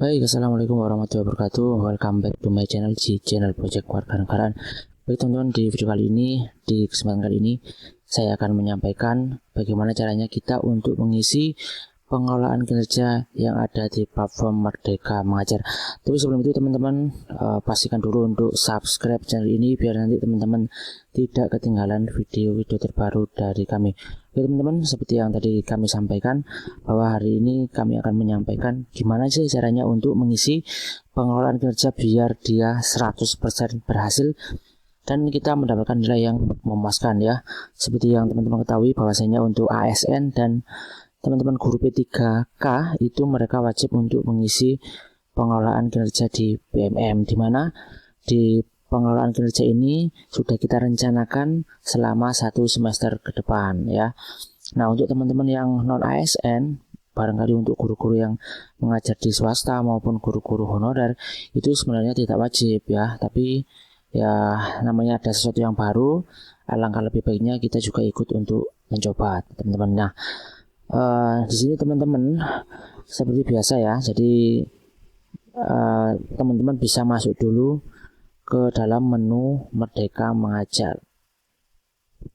Baik, assalamualaikum warahmatullahi wabarakatuh. Welcome back to my channel, di channel Project Kewarganegaraan. Baik teman-teman, di video kali ini, di kesempatan kali ini, saya akan menyampaikan bagaimana caranya kita untuk mengisi pengelolaan kinerja yang ada di platform Merdeka Mengajar. Tapi sebelum itu teman-teman, pastikan dulu untuk subscribe channel ini biar nanti teman-teman tidak ketinggalan video-video terbaru dari kami. Oke teman-teman, seperti yang tadi kami sampaikan bahwa hari ini kami akan menyampaikan gimana sih caranya untuk mengisi pengelolaan kinerja biar dia 100% berhasil dan kita mendapatkan nilai yang memuaskan ya. Seperti yang teman-teman ketahui bahwasanya untuk ASN dan teman-teman guru P3K itu mereka wajib untuk mengisi pengelolaan kinerja di BMM, di mana di pengelolaan kinerja ini sudah kita rencanakan selama 1 semester ke depan ya. Nah, untuk teman-teman yang non ASN, barangkali untuk guru-guru yang mengajar di swasta maupun guru-guru honorer itu sebenarnya tidak wajib ya, tapi ya namanya ada sesuatu yang baru, alangkah lebih baiknya kita juga ikut untuk mencoba teman-teman. Nah, di sini teman-teman seperti biasa ya, jadi teman-teman bisa masuk dulu ke dalam menu Merdeka Mengajar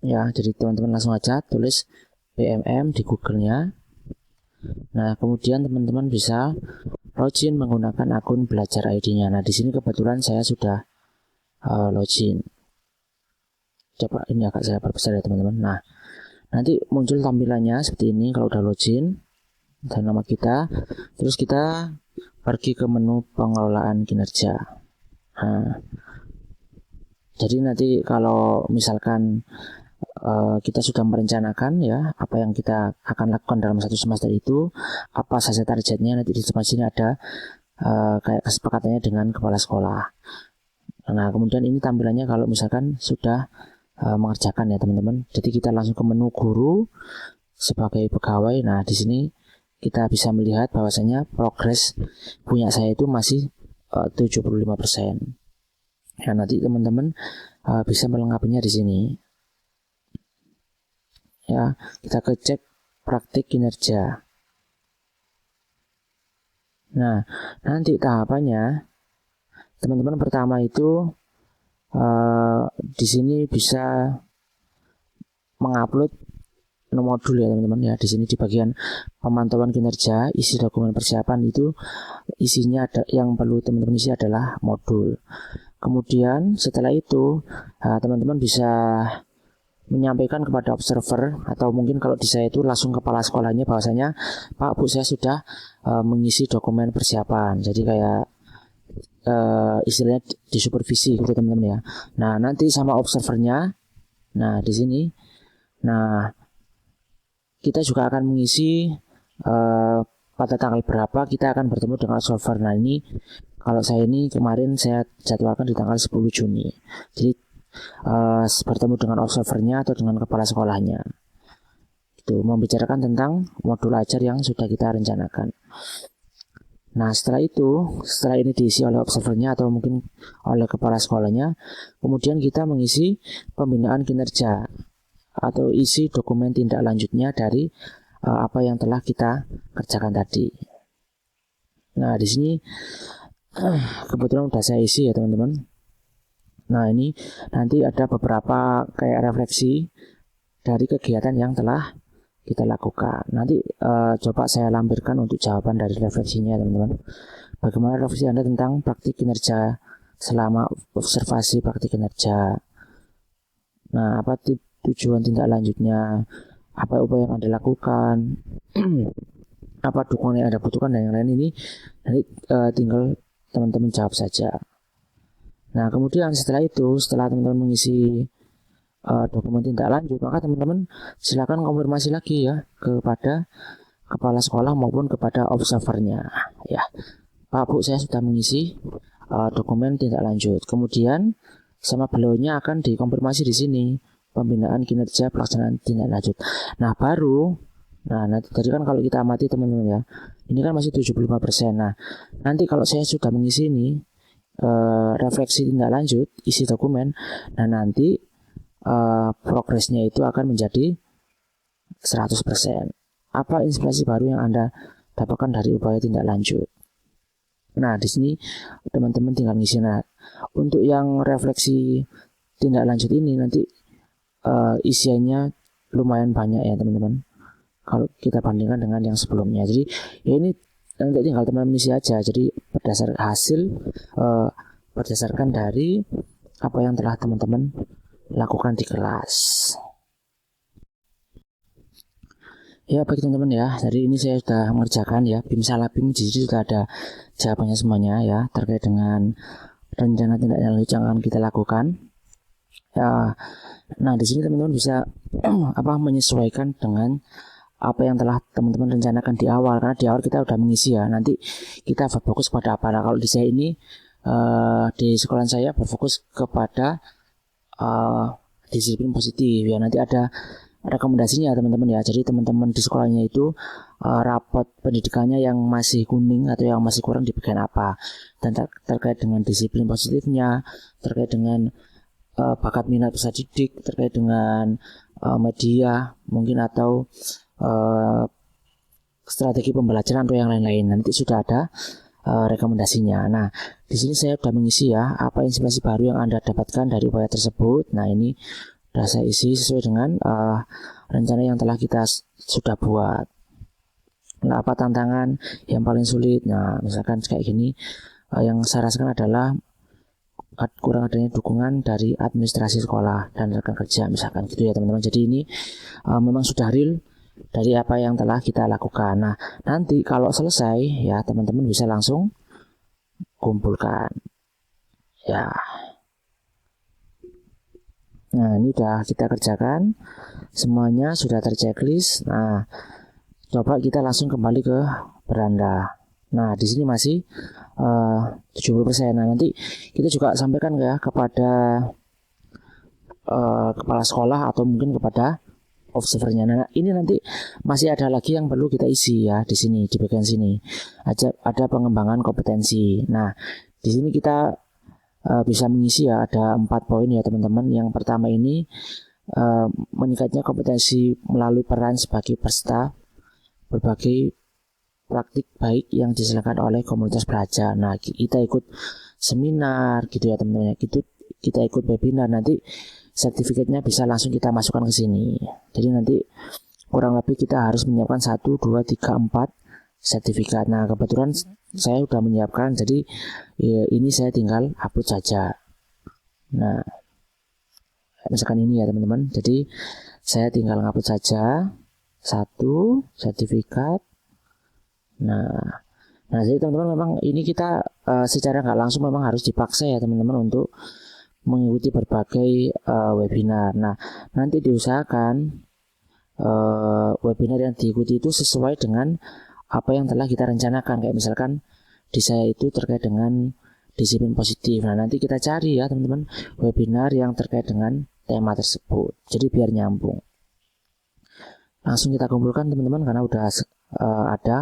ya. Jadi teman-teman langsung aja tulis BMM di Google-nya. Nah, kemudian teman-teman bisa login menggunakan akun Belajar ID-nya. Nah, di sini kebetulan saya sudah login. Coba ini agak saya perbesar ya teman-teman. Nah, nanti muncul tampilannya seperti ini kalau udah login dan nama kita. Terus kita pergi ke menu pengelolaan kinerja. Nah, jadi nanti kalau misalkan kita sudah merencanakan ya apa yang kita akan lakukan dalam 1 semester itu, apa saja targetnya, nanti di depan sini ada kayak kesepakatannya dengan kepala sekolah. Nah, kemudian ini tampilannya kalau misalkan sudah mengerjakan ya teman-teman. Jadi kita langsung ke menu guru sebagai pegawai. Nah, di sini kita bisa melihat bahwasanya progres punya saya itu masih 75%. Ya, nanti teman-teman bisa melengkapinya di sini. Ya, kita cek praktik kinerja. Nah, nanti tahapannya teman-teman pertama itu di sini bisa mengupload modul ya teman-teman ya. Di sini di bagian pemantauan kinerja, isi dokumen persiapan itu isinya ada yang perlu teman-teman isi adalah modul. Kemudian setelah itu teman-teman bisa menyampaikan kepada observer atau mungkin kalau di saya itu langsung kepala sekolahnya bahwasanya Pak Bu saya sudah mengisi dokumen persiapan. Jadi kayak istilahnya disupervisi gitu teman-teman ya. Nah, nanti sama observernya. Nah, di sini kita juga akan mengisi pada tanggal berapa kita akan bertemu dengan observer. Nah, ini kalau saya ini kemarin saya jadwalkan di tanggal 10 Juni. Jadi bertemu dengan observernya atau dengan kepala sekolahnya. Itu membicarakan tentang modul ajar yang sudah kita rencanakan. Nah, setelah ini diisi oleh observernya atau mungkin oleh kepala sekolahnya, kemudian kita mengisi pembinaan kinerja atau isi dokumen tindak lanjutnya dari apa yang telah kita kerjakan tadi. Nah, di sini kebetulan sudah saya isi ya teman-teman. Nah, ini nanti ada beberapa kayak refleksi dari kegiatan yang telah kita lakukan. Nanti coba saya lampirkan untuk jawaban dari refleksinya teman-teman. Bagaimana refleksi Anda tentang praktik kinerja selama observasi praktik kinerja. Nah, apa tujuan tindak lanjutnya, apa upaya yang Anda lakukan, apa dukungan yang Anda butuhkan dan yang lain ini nanti tinggal teman-teman jawab saja. Nah, kemudian setelah teman-teman mengisi dokumen tindak lanjut, maka teman-teman silakan konfirmasi lagi ya kepada kepala sekolah maupun kepada observernya ya. Pak Bu saya sudah mengisi dokumen tindak lanjut. Kemudian sama beliaunya akan dikonfirmasi di sini pembinaan kinerja pelaksanaan tindak lanjut. Nah, nanti tadi kan kalau kita amati teman-teman ya, ini kan masih 75%. Nah, nanti kalau saya sudah mengisi ini refleksi tindak lanjut, isi dokumen, nah nanti progresnya itu akan menjadi 100%. Apa inspirasi baru yang Anda dapatkan dari upaya tindak lanjut? Nah, di sini teman-teman tinggal ngisi. Nah, untuk yang refleksi tindak lanjut ini nanti isiannya lumayan banyak ya teman-teman, kalau kita bandingkan dengan yang sebelumnya. Jadi ya ini nanti tinggal teman-teman isi aja. Jadi berdasarkan dari apa yang telah teman-teman lakukan di kelas. Ya baik teman-teman ya, jadi ini saya sudah mengerjakan ya BIM salah BIM, jadi sudah ada jawabannya semuanya ya terkait dengan rencana tindak lanjut yang akan kita lakukan. Ya, nah di sini teman-teman bisa menyesuaikan dengan apa yang telah teman-teman rencanakan di awal, karena di awal kita udah mengisi ya. Nanti kita berfokus pada apa? Nah, kalau di saya ini di sekolah saya berfokus kepada disiplin positif ya. Nanti ada rekomendasinya teman-teman ya. Jadi teman-teman di sekolahnya itu rapot pendidikannya yang masih kuning atau yang masih kurang di bagian apa, dan terkait dengan disiplin positifnya, terkait dengan bakat minat peserta didik, terkait dengan media mungkin, atau strategi pembelajaran atau yang lain-lain. Nanti sudah ada rekomendasinya. Nah, di sini saya sudah mengisi ya apa inspirasi baru yang Anda dapatkan dari upaya tersebut. Nah, ini sudah saya isi sesuai dengan rencana yang telah kita sudah buat. Nah, apa tantangan yang paling sulit? Nah, misalkan kayak gini, yang saya rasakan adalah kurang adanya dukungan dari administrasi sekolah dan rekan kerja, misalkan gitu ya teman-teman. Jadi ini memang sudah real dari apa yang telah kita lakukan. Nah, nanti kalau selesai ya teman-teman bisa langsung kumpulkan ya. Nah, ini udah kita kerjakan semuanya, sudah terchecklist. Nah, coba kita langsung kembali ke beranda. Nah, di sini masih 70%. Nah, nanti kita juga sampaikan ya kepada kepala sekolah atau mungkin kepada observernya. Nah, ini nanti masih ada lagi yang perlu kita isi ya di sini, di bagian sini. Ada pengembangan kompetensi. Nah, di sini kita bisa mengisi ya, ada 4 poin ya teman-teman. Yang pertama ini meningkatnya kompetensi melalui peran sebagai peserta berbagai praktik baik yang diselenggarakan oleh komunitas belajar. Nah, kita ikut seminar gitu ya teman-teman. Kita ikut webinar, nanti sertifikatnya bisa langsung kita masukkan ke sini. Jadi nanti kurang lebih kita harus menyiapkan 1, 2, 3, 4 sertifikat. Nah, kebetulan saya sudah menyiapkan, jadi ya, ini saya tinggal upload saja. Nah, misalkan ini ya teman-teman. Jadi saya tinggal upload saja 1 sertifikat. Nah, jadi teman-teman memang ini kita secara nggak langsung memang harus dipaksa ya teman-teman untuk mengikuti berbagai webinar. Nah, nanti diusahakan webinar yang diikuti itu sesuai dengan apa yang telah kita rencanakan. Kayak misalkan di saya itu terkait dengan disiplin positif. Nah, nanti kita cari ya teman-teman webinar yang terkait dengan tema tersebut. Jadi biar nyambung. Langsung kita kumpulkan teman-teman karena udah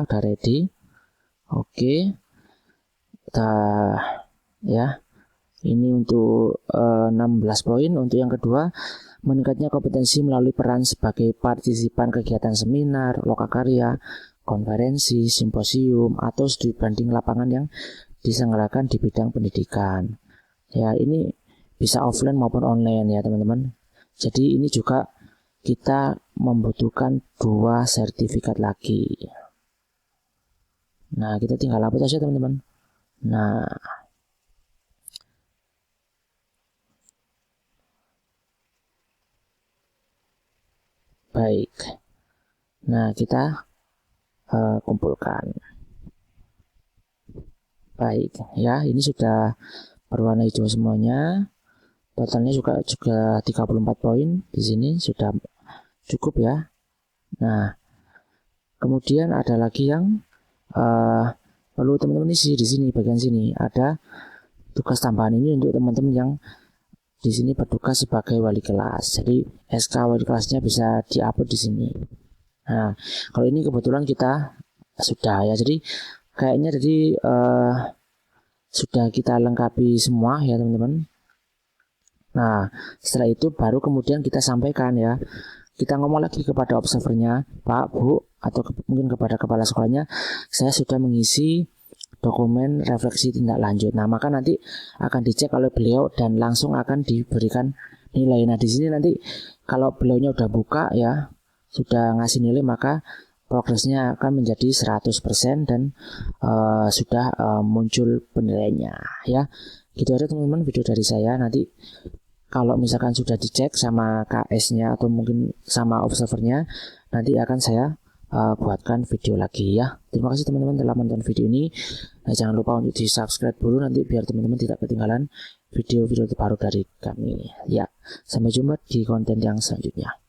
udah ready. Oke. Kita ya. Ini untuk 16 poin. Untuk yang kedua, meningkatnya kompetensi melalui peran sebagai partisipan kegiatan seminar, lokakarya, konferensi, simposium, atau studi banding lapangan yang diselenggarakan di bidang pendidikan. Ya, ini bisa offline maupun online ya teman-teman. Jadi ini juga kita membutuhkan 2 sertifikat lagi. Nah, kita tinggal upload aja teman-teman. Nah, baik. Nah, kita kumpulkan. Baik, ya, ini sudah berwarna hijau semuanya. Totalnya juga 34 poin. Di sini sudah cukup ya. Nah, kemudian ada lagi yang perlu teman-teman isi di sini, bagian sini ada tugas tambahan ini untuk teman-teman yang di sini bertugas sebagai wali kelas. Jadi SK wali kelasnya bisa diupload di sini. Nah, kalau ini kebetulan kita sudah ya. Jadi kayaknya sudah kita lengkapi semua ya teman-teman. Nah, setelah itu baru kemudian kita sampaikan ya. Kita ngomong lagi kepada observernya, Pak, Bu, atau mungkin kepada kepala sekolahnya, saya sudah mengisi dokumen refleksi tindak lanjut. Nah, maka nanti akan dicek oleh beliau dan langsung akan diberikan nilai. Nah, di sini nanti kalau beliaunya udah buka ya, sudah ngasih nilai, maka progresnya akan menjadi 100% dan sudah muncul penilaiannya ya. Gitu aja teman-teman video dari saya. Nanti kalau misalkan sudah dicek sama KS-nya atau mungkin sama observernya, nanti akan saya buatkan video lagi ya. Terima kasih teman-teman telah menonton video ini. Nah, jangan lupa untuk di subscribe dulu nanti biar teman-teman tidak ketinggalan video-video terbaru dari kami ya. Sampai jumpa di konten yang selanjutnya.